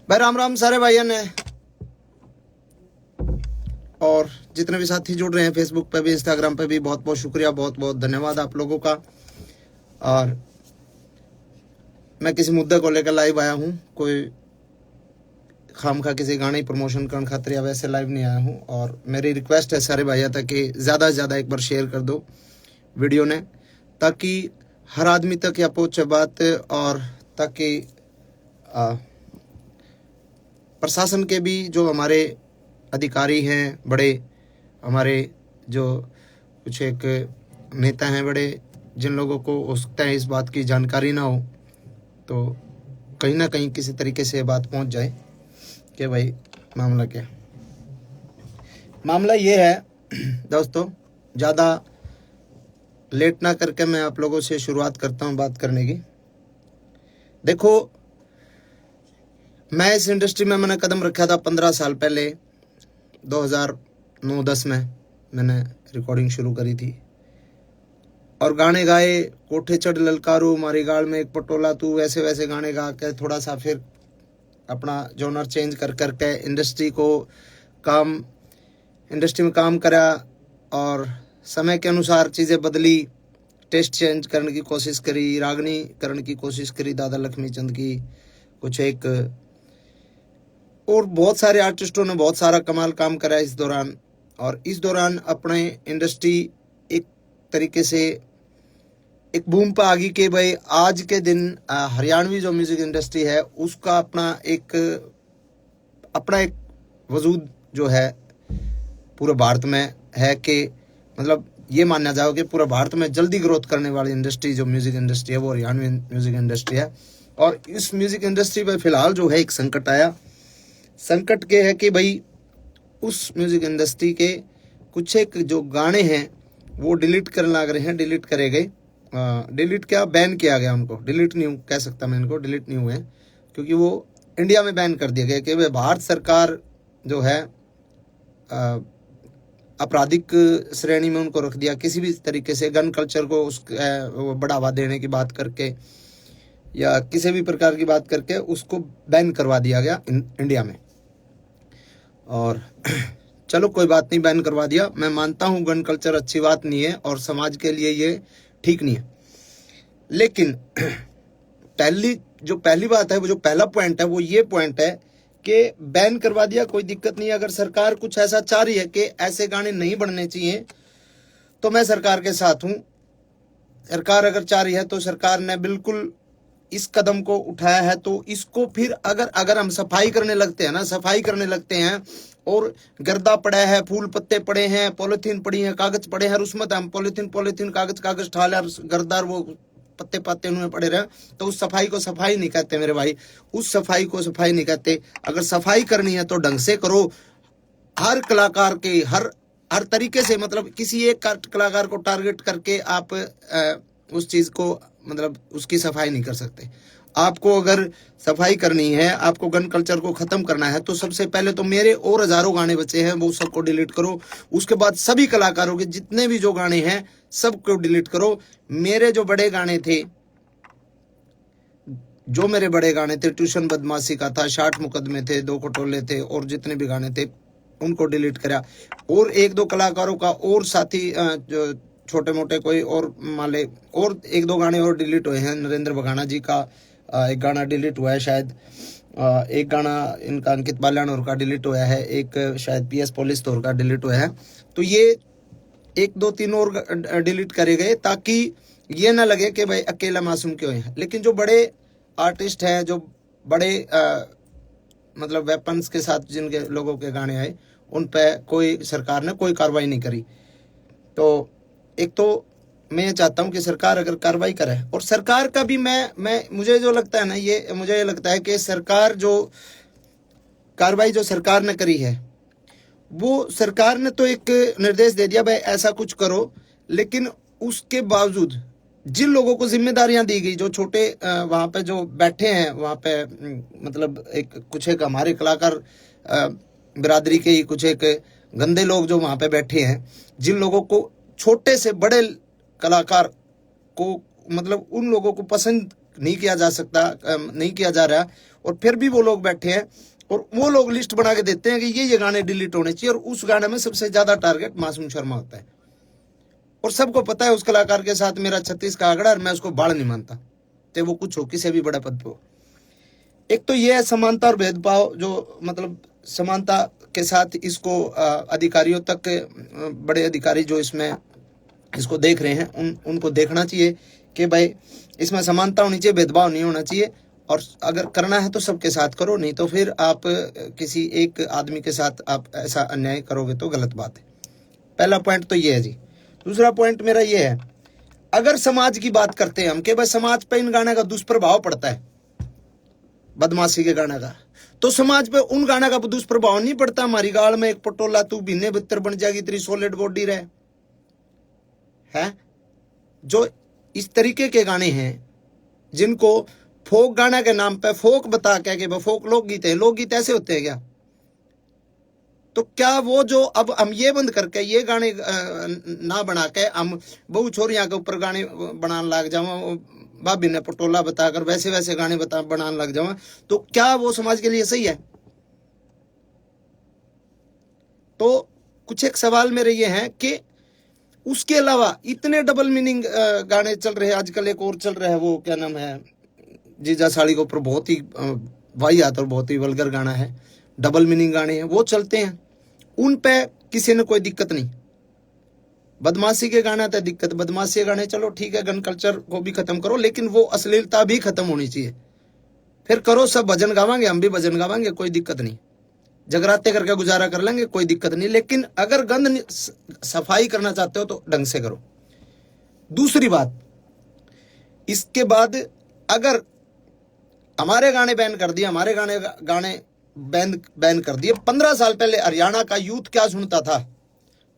भाई राम राम सारे भाइयों ने, और जितने भी साथी जुड़ रहे हैं फेसबुक पे भी इंस्टाग्राम पे भी, बहुत बहुत शुक्रिया, बहुत बहुत धन्यवाद आप लोगों का। और मैं किसी मुद्दे को लेकर लाइव आया हूँ, कोई खामखा किसी गाने की प्रमोशन करने खातिर या वैसे लाइव नहीं आया हूँ। और मेरी रिक्वेस्ट है सारे भाइयों तक कि ज़्यादा से ज़्यादा एक बार शेयर कर दो वीडियो ने, ताकि हर आदमी तक यह पहुँचे बात, और ताकि प्रशासन के भी जो हमारे अधिकारी हैं, बड़े हमारे जो कुछ एक नेता हैं बड़े, जिन लोगों को हो सकता है इस बात की जानकारी ना हो, तो कहीं ना कहीं किसी तरीके से बात पहुंच जाए कि भाई मामला क्या। मामला ये है दोस्तों, ज़्यादा लेट ना करके मैं आप लोगों से शुरुआत करता हूं बात करने की। देखो, मैं इस इंडस्ट्री में मैंने कदम रखा था 15 साल पहले, 2009-10 में मैंने रिकॉर्डिंग शुरू करी थी और गाने गाए, कोठे चढ़ ललकारू मारी गाल में एक पटोला तू, वैसे वैसे गाने गा के थोड़ा सा फिर अपना जॉनर चेंज कर करके इंडस्ट्री में काम करा, और समय के अनुसार चीज़ें बदली, टेस्ट चेंज करने की कोशिश करी, रागनी करने की कोशिश करी दादा लक्ष्मी चंद की, कुछ एक और बहुत सारे आर्टिस्टों ने बहुत सारा कमाल काम करा इस दौरान। और इस दौरान अपने इंडस्ट्री एक तरीके से एक बूम पर आ गई कि भाई आज के दिन हरियाणवी जो म्यूजिक इंडस्ट्री है उसका अपना एक वजूद जो है पूरे भारत में है, कि मतलब ये माना जाओ कि पूरा भारत में जल्दी ग्रोथ करने वाली इंडस्ट्री जो म्यूजिक इंडस्ट्री है वो हरियाणवी म्यूजिक इंडस्ट्री है। और इस म्यूजिक इंडस्ट्री पर फिलहाल जो है एक संकट आया। संकट के है कि भाई उस म्यूजिक इंडस्ट्री के कुछ एक जो गाने हैं वो डिलीट करने लग रहे हैं, डिलीट करे गए, डिलीट क्या, बैन किया गया उनको, डिलीट नहीं कह सकता मैं इनको, डिलीट नहीं हुए क्योंकि वो इंडिया में बैन कर दिया गया कि भाई भारत सरकार जो है आपराधिक श्रेणी में उनको रख दिया, किसी भी तरीके से गन कल्चर को बढ़ावा देने की बात करके या किसी भी प्रकार की बात करके उसको बैन करवा दिया गया इंडिया में। और चलो कोई बात नहीं, बैन करवा दिया, मैं मानता हूँ गन कल्चर अच्छी बात नहीं है और समाज के लिए ये ठीक नहीं है। लेकिन पहली बात है, वो जो पहला पॉइंट है वो ये पॉइंट है कि बैन करवा दिया, कोई दिक्कत नहीं है। अगर सरकार कुछ ऐसा चाह रही है कि ऐसे गाने नहीं बनने चाहिए तो मैं सरकार के साथ हूँ। सरकार अगर चाह रही है तो सरकार ने बिल्कुल इस कदम को उठाया है, तो इसको फिर अगर हम सफाई करने लगते हैं और गर्दा पड़ा है, फूल पत्ते पड़े हैं, पॉलिथीन पड़ी है, कागज पड़े हैं, और उसमें हम पॉलिथीन कागज ठाल और गर्दार वो पत्ते पत्ते उनमें पड़े रहे, तो उस सफाई को सफाई नहीं कहते मेरे भाई, उस सफाई को सफाई नहीं कहते। अगर सफाई करनी है तो ढंग से करो, हर कलाकार के हर तरीके से, मतलब किसी एक कलाकार को टारगेट करके आप उस चीज को मतलब उसकी सफाई नहीं कर सकते। आपको अगर सफाई करनी है, आपको गन कल्चर को खत्म करना है, तो सबसे पहले तो मेरे और हजारों गाने बचे हैं वो सबको डिलीट करो। उसके बाद सभी कलाकारों के जितने भी जो गाने हैं सबको डिलीट करो। मेरे जो बड़े गाने थे, ट्यूशन बदमाशी का था, 60 मुकदमे थे, 2 खटोले थे, और जितने भी गाने थे उनको डिलीट करा। और एक दो कलाकारों का और साथी जो छोटे मोटे कोई और माले और एक दो गाने और डिलीट हुए हैं। नरेंद्र बघाना जी का एक गाना डिलीट हुआ है शायद, एक गाना इनका अंकित बाल्यानोर का डिलीट हुआ है, एक शायद PS पुलिस तौर का डिलीट हुआ है। तो ये 1 2 3 और डिलीट करे गए ताकि ये ना लगे कि भाई अकेला मासूम क्यों है। लेकिन जो बड़े आर्टिस्ट हैं, जो बड़े मतलब वेपन्स के साथ जिनके लोगों के गाने आए, उन पे कोई सरकार ने कोई कार्रवाई नहीं करी। तो एक तो मैं ये चाहता हूं कि सरकार अगर कार्रवाई करे, और सरकार का भी मुझे जो लगता है ना, मुझे ये लगता है कि सरकार जो कार्रवाई जो सरकार ने करी है, वो सरकार ने तो एक निर्देश दे दिया भाई ऐसा कुछ करो, लेकिन उसके बावजूद जिन लोगों को जिम्मेदारियां दी गई, जो छोटे वहां पे जो बैठे हैं वहां पे, मतलब कुछ एक हमारे कलाकार बिरादरी के ही कुछ एक गंदे लोग जो वहां पे बैठे हैं, जिन लोगों को छोटे से बड़े कलाकार को, मतलब उन लोगों को पसंद नहीं किया जा सकता, नहीं किया जा रहा, और फिर भी वो लोग बैठे हैं और वो लोग लिस्ट बना के देते हैं कि ये गाने डिलीट होने चाहिए, और उस गाने में सबसे ज्यादा टारगेट मासूम शर्मा होता है। और सबको पता है उस कलाकार के साथ मेरा 36 का आंकड़ा, और मैं उसको बाढ़ नहीं मानता, चाहे वो कुछ हो, किसी भी बड़े पद पे हो। एक तो ये है समानता और भेदभाव, जो मतलब समानता के साथ इसको अधिकारियों तक, बड़े अधिकारी जो इसमें इसको देख रहे हैं उनको देखना चाहिए कि भाई इसमें समानता होनी चाहिए, भेदभाव नहीं होना चाहिए, और अगर करना है तो सबके साथ करो, नहीं तो फिर आप किसी एक आदमी के साथ आप ऐसा अन्याय करोगे तो गलत बात है। पहला पॉइंट तो ये है जी। दूसरा पॉइंट मेरा ये है, अगर समाज की बात करते हैं हम कि भाई समाज पे इन गाने का दुष्प्रभाव पड़ता है, बदमाशी के गाने का, तो समाज पे उन गाना का दुष्प्रभाव नहीं पड़ता। हमारी गाल में एक पटोला तू बिन्ने बितर बन जाएगी, तेरी सॉलिड बॉडी रहे है। जो इस तरीके के गाने हैं जिनको फोक गाना के नाम पे फोक बता के फोक लोकगीत है, लोकगीत ऐसे होते हैं क्या? तो क्या वो जो अब हम ये बंद करके ये गाने ना बना के हम बहु छोरियां के ऊपर गाने बनाने लग जाओ, भाभी ने पटोला बताकर वैसे वैसे गाने बनाने लग जाओ, तो क्या वो समाज के लिए सही है? तो कुछ एक सवाल मेरे ये हैं कि उसके अलावा इतने डबल मीनिंग गाने चल रहे हैं आजकल। एक और चल रहा है, वो क्या नाम है, जीजा साड़ी के ऊपर बहुत ही वाहियात और बहुत ही वल्गर गाना है, डबल मीनिंग गाने हैं, वो चलते हैं, उन पे किसी ने कोई दिक्कत नहीं। बदमाशी के गाना तो दिक्कत, बदमाशी के गाने चलो ठीक है, गन कल्चर को भी खत्म करो, लेकिन वो अश्लीलता भी खत्म होनी चाहिए। फिर करो, सब भजन गावांगे, हम भी भजन गावांगे, कोई दिक्कत नहीं, जगराते करके गुजारा कर लेंगे, कोई दिक्कत नहीं, लेकिन अगर गंद सफाई करना चाहते हो तो ढंग से करो। दूसरी बात, इसके बाद अगर हमारे गाने बैन कर दिए, हमारे गाने बैन कर दिए, 15 साल पहले हरियाणा का यूथ क्या सुनता था?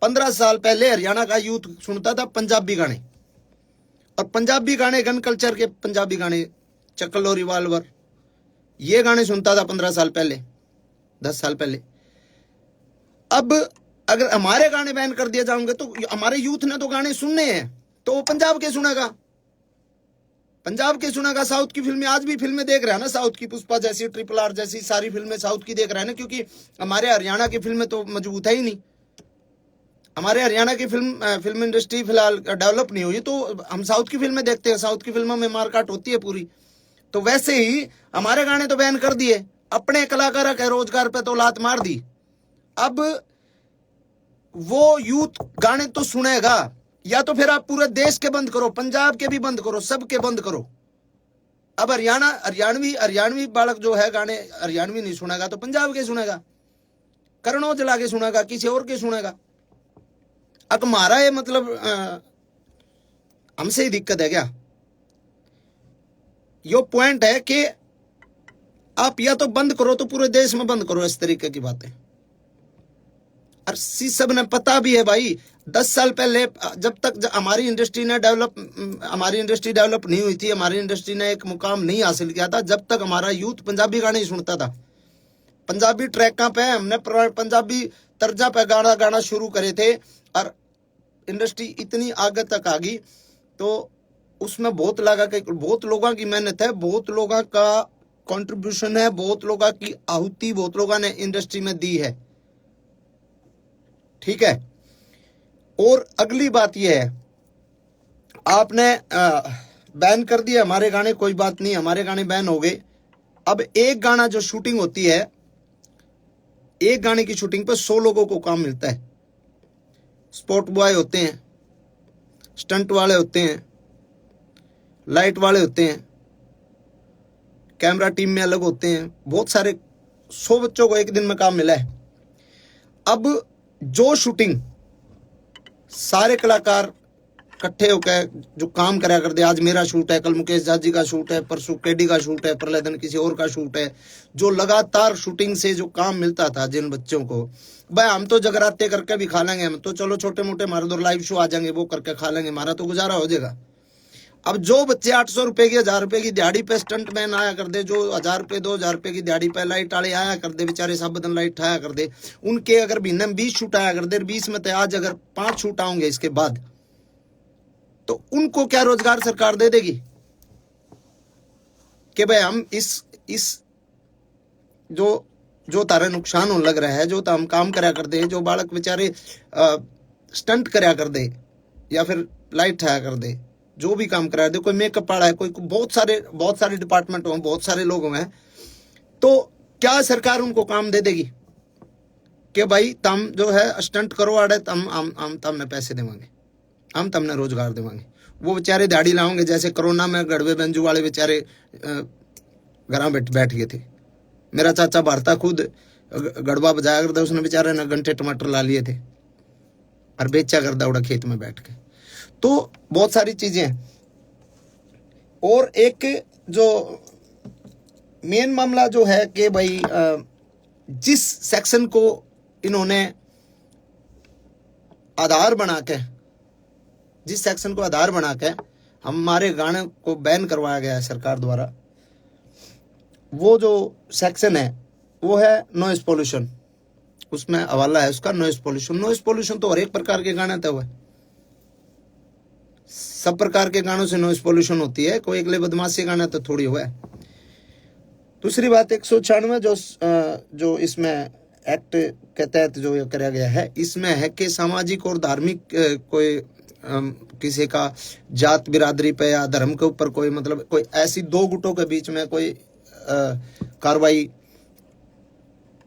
15 साल पहले हरियाणा का यूथ सुनता था पंजाबी गाने, और पंजाबी गाने गन कल्चर के पंजाबी गाने, चक्लो रिवाल्वर, ये गाने सुनता था 15 साल पहले, 10 साल पहले। अब अगर हमारे गाने बैन कर दिए जाएंगे तो हमारे यूथ ने तो गाने सुनने हैं, तो वो पंजाब के सुनेगा, पंजाब के सुनेगा। साउथ की फिल्में, आज भी फिल्में देख रहे हैं ना, साउथ की पुष्पा जैसी, RRR जैसी सारी फिल्में साउथ की देख रहे हैं ना, क्योंकि हमारे हरियाणा की फिल्में तो मजबूत है ही नहीं। हमारे हरियाणा की फिल्म इंडस्ट्री फिलहाल डेवलप नहीं हुई, तो हम साउथ की फिल्में देखते हैं, साउथ की फिल्मों में मारकाट होती है पूरी। तो वैसे ही हमारे गाने तो बैन कर दिए, अपने कलाकारों के रोजगार पे तो लात मार दी। अब वो यूथ गाने तो सुनेगा, या तो फिर आप पूरे देश के बंद करो, पंजाब के भी बंद करो, सबके बंद करो। अब हरियाणवी बालक जो है गाने हरियाणवी नहीं सुनेगा तो पंजाब के सुनेगा, करण औजला के सुनेगा, किसी और के सुनेगा। अब हमारा ये मतलब हमसे ही दिक्कत है क्या? यो पॉइंट है कि आप या तो बंद करो तो पूरे देश में बंद करो, इस तरीके की बातें। और सब ने पता भी है भाई, 10 साल पहले जब तक हमारी इंडस्ट्री डेवलप नहीं हुई थी, हमारी इंडस्ट्री ने एक मुकाम नहीं हासिल किया था, जब तक हमारा यूथ पंजाबी गाने ही सुनता था। पंजाबी ट्रैकों पे हमने पंजाबी तर्जा पे गाना शुरू करे थे, और इंडस्ट्री इतनी आगे तक आ गई, तो उसमें बहुत लोगों की मेहनत है, बहुत लोगों का कंट्रीब्यूशन है, बहुत लोगों की आहुति बहुत लोगों ने इंडस्ट्री में दी है, ठीक है। और अगली बात यह है, आपने बैन कर दिया हमारे गाने, कोई बात नहीं, हमारे गाने बैन हो गए। अब एक गाना जो शूटिंग होती है, एक गाने की शूटिंग पे 100 लोगों को काम मिलता है। स्पॉट बॉय होते हैं, स्टंट वाले होते हैं, लाइट वाले होते हैं, कैमरा टीम में अलग होते हैं, बहुत सारे 100 बच्चों को एक दिन में काम मिला है। अब जो शूटिंग सारे कलाकार इकट्ठे होकर जो काम करा करते, आज मेरा शूट है, कल मुकेश जाजी का शूट है, परसों केडी का शूट है, परले दिन किसी और का शूट है, जो लगातार शूटिंग से जो काम मिलता था जिन बच्चों को, भाई हम तो जगराते करके भी खा लेंगे, हम तो चलो छोटे मोटे हमारे दो लाइव शो आ जाएंगे, वो करके खा लेंगे, हमारा तो गुजारा हो जाएगा। अब जो बच्चे 800 रुपए की 1000 रुपए की दिहाड़ी पे स्टंट मैन आया कर दे, जो 1000 रुपए 2000 रुपए की दिहाड़ी पे लाइट वाले आया कर दे, बेचारे सब बदन लाइट आया कर दे, उनके अगर महीने में 20 शूट आया कर दे, 20 में तो आज अगर 5 शूट आएंगे इसके बाद, तो उनको क्या रोजगार सरकार दे देगी? कि भाई हम इस जो जो तारा नुकसान होने लग रहा है, जो हम काम करा कर दे, जो बालक बेचारे स्टंट करा कर दे या फिर लाइट ठाया कर दे, जो भी काम करा दे, कोई मेकअप वाला है, कोई बहुत सारे डिपार्टमेंट हो, बहुत सारे लोग हैं, तो क्या सरकार उनको काम दे देगी कि भाई तुम जो है स्टंट करो आड़े, हम तुमने पैसे देवांगे, हम तुमने रोजगार देवांगे। वो बेचारे दाढ़ी लाओगे, जैसे कोरोना में गड़वे बेंजू वाले बेचारे घर बैठ गए थे। मेरा चाचा भारता खुद गड़बा बजाया करता, उसने बेचारे ने घंटे टमाटर ला लिए थे और बेचा करता उड़ा खेत में बैठ के। तो बहुत सारी चीजें हैं। और एक जो मेन मामला जो है कि भाई जिस सेक्शन को इन्होंने आधार बना के, जिस सेक्शन को आधार बना के हमारे गाने को बैन करवाया गया है सरकार द्वारा, वो जो सेक्शन है वो है नॉइस पोल्यूशन। उसमें हवाला है उसका नॉइस पोल्यूशन। नॉइस पोल्यूशन तो हर एक प्रकार के गाने तो है, सब प्रकार के गानों से नॉइस पोल्यूशन होती है, कोई अगले बदमाशी गाना तो थोड़ी हुआ है। दूसरी बात 196 जो इसमें एक्ट के तहत जो ये कराया गया है, इसमें है कि सामाजिक और धार्मिक कोई किसी का जात बिरादरी पे या धर्म के ऊपर कोई मतलब कोई ऐसी दो गुटों के बीच में कोई कार्रवाई,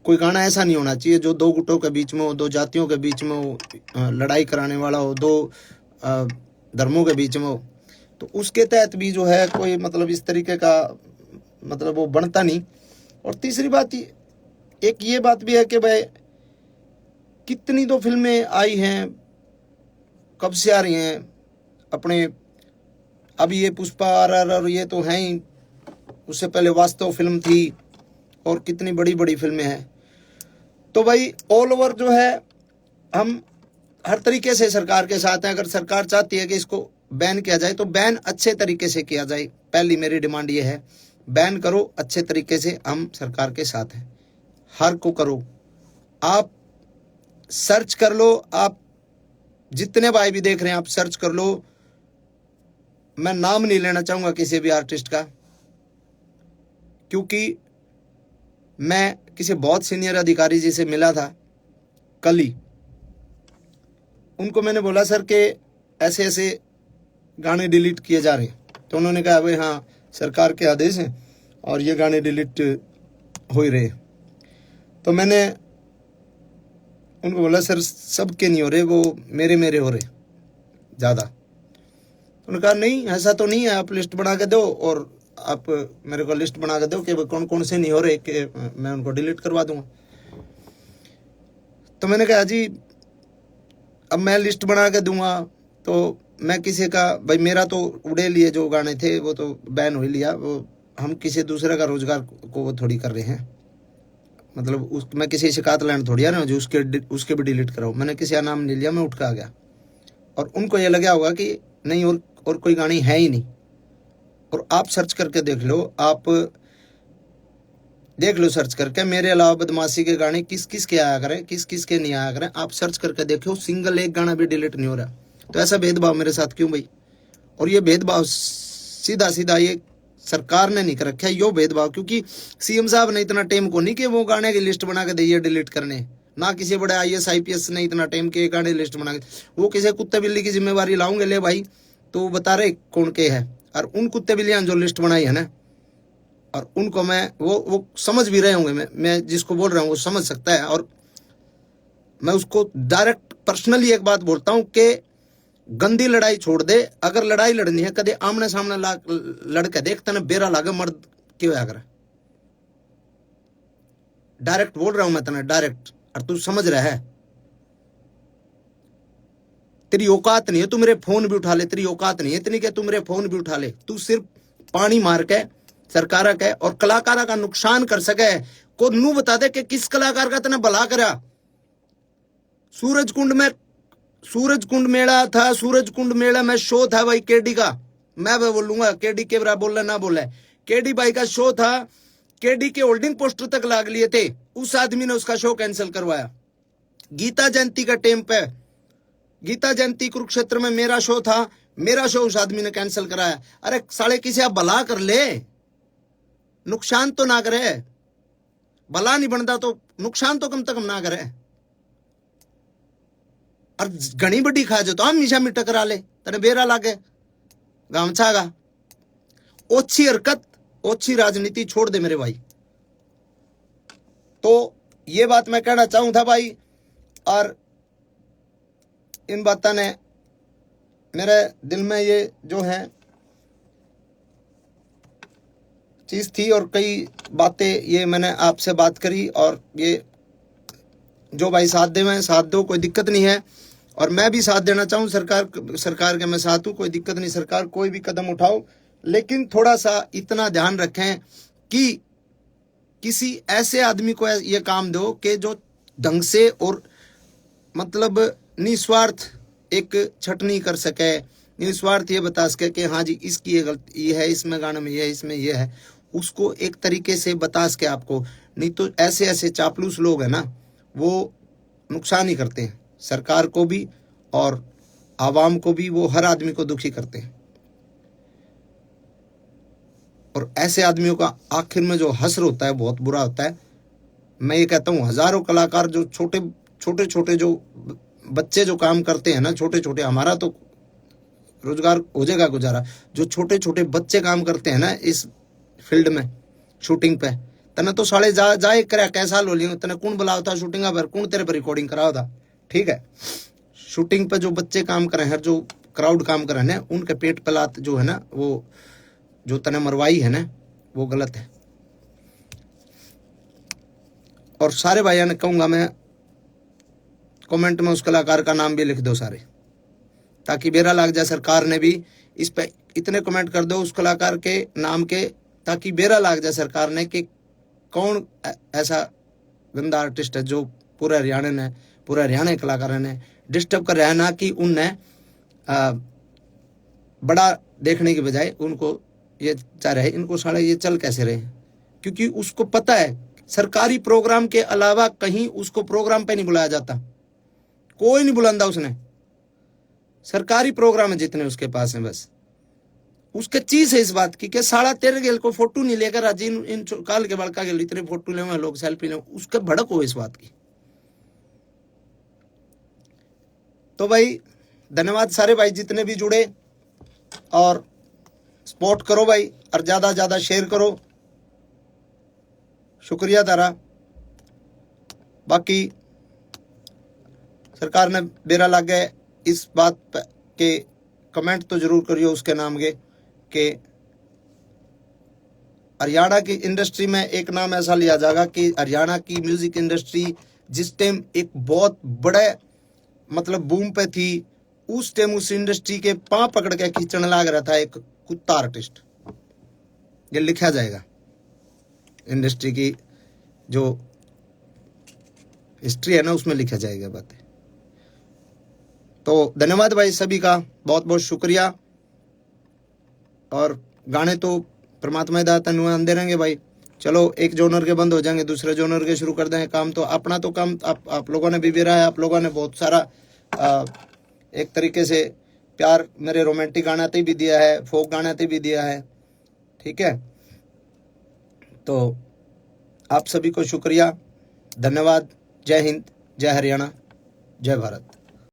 कोई गाना ऐसा नहीं होना चाहिए जो दो गुटों के बीच में हो, दो जातियों के बीच में हो, लड़ाई कराने वाला हो, दो धर्मों के बीच में हो। तो उसके तहत भी जो है कोई मतलब इस तरीके का मतलब वो बनता नहीं। और तीसरी बात एक ये बात भी है कि भाई कितनी तो फिल्में आई हैं, कब से आ रही हैं अपने, अभी ये पुष्पा RRR ये तो हैं ही, उससे पहले वास्तव फिल्म थी और कितनी बड़ी बड़ी फिल्में हैं। तो भाई ऑल ओवर जो है हम हर तरीके से सरकार के साथ हैं। अगर सरकार चाहती है कि इसको बैन किया जाए तो बैन अच्छे तरीके से किया जाए। पहली मेरी डिमांड ये है, बैन करो अच्छे तरीके से, हम सरकार के साथ हैं। हर को करो, आप सर्च कर लो, आप जितने भाई भी देख रहे हैं आप सर्च कर लो। मैं नाम नहीं लेना चाहूंगा किसी भी आर्टिस्ट का, क्योंकि मैं किसी बहुत सीनियर अधिकारी जी से मिला था कल ही। उनको मैंने बोला सर कि ऐसे ऐसे गाने डिलीट किए जा रहे हैं, तो उन्होंने कहा भाई हाँ सरकार के आदेश हैं और ये गाने डिलीट हो ही रहे। तो मैंने उनको बोला सर सबके नहीं हो रहे, वो मेरे हो रहे ज़्यादा। उन्होंने कहा नहीं ऐसा तो नहीं है, आप लिस्ट बना के दो और आप मेरे को लिस्ट बना के दो कि कौन कौन से नहीं हो रहे, कि मैं उनको डिलीट करवा दूंगा। तो मैंने कहा जी अब मैं लिस्ट बना के दूंगा तो मैं किसी का भाई, मेरा तो उड़े लिए जो गाने थे वो तो बैन हो ही लिया, वो हम किसी दूसरे का रोजगार को वो थोड़ी कर रहे हैं। मतलब मैं किसी शिकायत लाइन थोड़ी आ रहा हूँ जो उसके भी डिलीट कराऊँ। मैंने किसी का नाम नहीं लिया, मैं उठ के आ गया। और उनको ये लगा होगा कि नहीं और कोई गाने है ही नहीं। और आप सर्च करके देख लो, आप देख लो सर्च करके, मेरे अलावा बदमाशी के गाने किस किस के आया करें, किस किस के नहीं आया करें, आप सर्च करके देखो, सिंगल एक गाना भी डिलीट नहीं हो रहा। तो ऐसा भेदभाव मेरे साथ क्यों भाई? और ये भेदभाव सीधा सीधा ये सरकार ने नहीं कर रखा है, यो भेदभाव, क्योंकि सीएम साहब ने इतना टाइम को नहीं कि वो गाने की लिस्ट बना के दिए डिलीट करने, ना किसी बड़े IAS IPS ने इतना टाइम के गाने लिस्ट बना के, वो किसी कुत्ते बिल्ली की जिम्मेवारी लाऊंगे ले भाई, तो वो बता रहे कौन के है। और उन कुत्ते बिल्लियां जो लिस्ट बनाई है ना, और उनको मैं वो समझ भी रहे होंगे, मैं जिसको बोल रहा हूँ वो समझ सकता है। और मैं उसको डायरेक्ट पर्सनली एक बात बोलता हूँ कि गंदी लड़ाई छोड़ दे। अगर लड़ाई लड़नी है कदे आमने सामने लड़के देख, तने बेरा लागे मर्द क्यों आकर। डायरेक्ट बोल रहा हूं मैं तने, डायरेक्ट, और तू समझ रहा है। तेरी औकात नहीं है तू मेरे फोन भी उठा ले, तेरी औकात नहीं है इतनी कि तू मेरे फोन भी उठा ले। तू सिर्फ पानी मार के सरकार के और कलाकारा का नुकसान कर सके को नू बता दे कि किस कलाकार का तने भला करा। सूरजकुंड मेला था, सूरजकुंड मेला में शो था भाई केडी का, मैं बोलूंगा केडी के बरा बोले ना बोले, केडी भाई का शो था, केडी के होल्डिंग पोस्टर तक लाग लिए थे, उस आदमी ने उसका शो कैंसिल करवाया। गीता जयंती का टाइम पे, गीता जयंती कुरुक्षेत्र में मेरा शो था, मेरा शो उस आदमी ने कैंसिल कराया। अरे साले किसी आप भला कर ले, नुकसान तो ना करे, भला नहीं बनता तो नुकसान तो कम से कम ना करे। और घनी बड़ी खा जो तो हम मीशा मिट्टा करा ले, तेने बेरा लागे गामछागा। ओछी हरकत, ओछी राजनीति छोड़ दे मेरे भाई। तो ये बात मैं कहना चाहूं था भाई, और इन बातों ने मेरे दिल में ये जो है चीज थी, और कई बातें ये मैंने आपसे बात करी, और ये जो भाई साथ दे मैं साथ दो, कोई दिक्कत नहीं है। और मैं भी साथ देना चाहूँ, सरकार के मैं साथ हूँ, कोई दिक्कत नहीं, सरकार कोई भी कदम उठाओ, लेकिन थोड़ा सा इतना ध्यान रखें कि किसी ऐसे आदमी को ये काम दो कि जो ढंग से और मतलब निस्वार्थ एक छटनी कर सके, निस्वार्थ ये बता सके कि हाँ जी इसकी ये गलती ये है, इसमें गाने में ये है, इसमें ये है, उसको एक तरीके से बता सके आपको। नहीं तो ऐसे ऐसे चापलूस लोग हैं ना, वो नुकसान ही करते हैं, सरकार को भी और आवाम को भी, वो हर आदमी को दुखी करते हैं। और ऐसे आदमियों का आखिर में जो हश्र होता है बहुत बुरा होता है। मैं ये कहता हूँ हजारों कलाकार जो छोटे छोटे जो बच्चे जो काम करते हैं ना, छोटे छोटे, हमारा तो रोजगार हो जाएगा गुजारा, जो छोटे छोटे बच्चे काम करते हैं ना इस फील्ड में शूटिंग पे, तने तो साले जाए करे कैसा लो लियो, तने कौन बुलाओ था शूटिंग पर, कौन तेरे पर रिकॉर्डिंग कराओ था, ठीक है। शूटिंग पे जो बच्चे काम करे हैं, जो क्राउड काम करे ना, उनके पेट पे लात जो है ना, वो जो तने मरवाई है ना, वो गलत है। और सारे भाइयों ने कहूंगा मैं, कमेंट में उस कलाकार का नाम भी लिख दो सारे, ताकि बेरा लग जाए सरकार ने भी इस पे इतने कमेंट कर दो उस कलाकार के नाम के, ताकि बेरा लग जाए सरकार ने कि कौन ऐसा गंदा आर्टिस्ट है जो पूरे हरियाणा कलाकारों ने डिस्टर्ब कर रहा है, ना कि उनने बड़ा देखने के बजाय उनको ये चाह रहे इनको साले ये चल कैसे रहे, क्योंकि उसको पता है सरकारी प्रोग्राम के अलावा कहीं उसको प्रोग्राम पे नहीं बुलाया जाता, कोई नहीं बुलांदा उसने, सरकारी प्रोग्राम है जितने उसके पास है, बस उसके चीज है इस बात की कि साला तेरे गेल को फोटो नहीं लेकर आज इन काल के बड़का गेल इतने फोटो ले लोग सेल्फी ले, उसके भड़क हो इस बात की। तो भाई धन्यवाद सारे भाई जितने भी जुड़े, और सपोर्ट करो भाई, और ज्यादा शेयर करो, शुक्रिया तारा। बाकी सरकार ने बेरा लग गए इस बात के कमेंट तो जरूर करियो उसके नाम के हरियाणा की इंडस्ट्री में एक नाम ऐसा लिया जाएगा कि हरियाणा की म्यूजिक इंडस्ट्री जिस टाइम एक बहुत बड़े मतलब बूम पे थी, उस टाइम उस इंडस्ट्री के पांव पकड़ के खींचने लग रहा था एक कुत्ता आर्टिस्ट। ये लिखा जाएगा इंडस्ट्री की जो हिस्ट्री है ना, उसमें लिखा जाएगा बातें। तो धन्यवाद भाई सभी का, बहुत बहुत शुक्रिया। और गाने तो परमात्मा दाता आंदे रहेंगे भाई। चलो एक जोनर के बंद हो जाएंगे, दूसरे जोनर के शुरू कर देंगे। काम तो अपना तो काम आप लोगों ने भी बेरा है, आप लोगों ने बहुत सारा एक तरीके से प्यार मेरे रोमांटिक गाने ते भी दिया है, फोक गाने ते भी दिया है, ठीक है। तो आप सभी को शुक्रिया, धन्यवाद। जय हिंद, जय हरियाणा, जय भारत।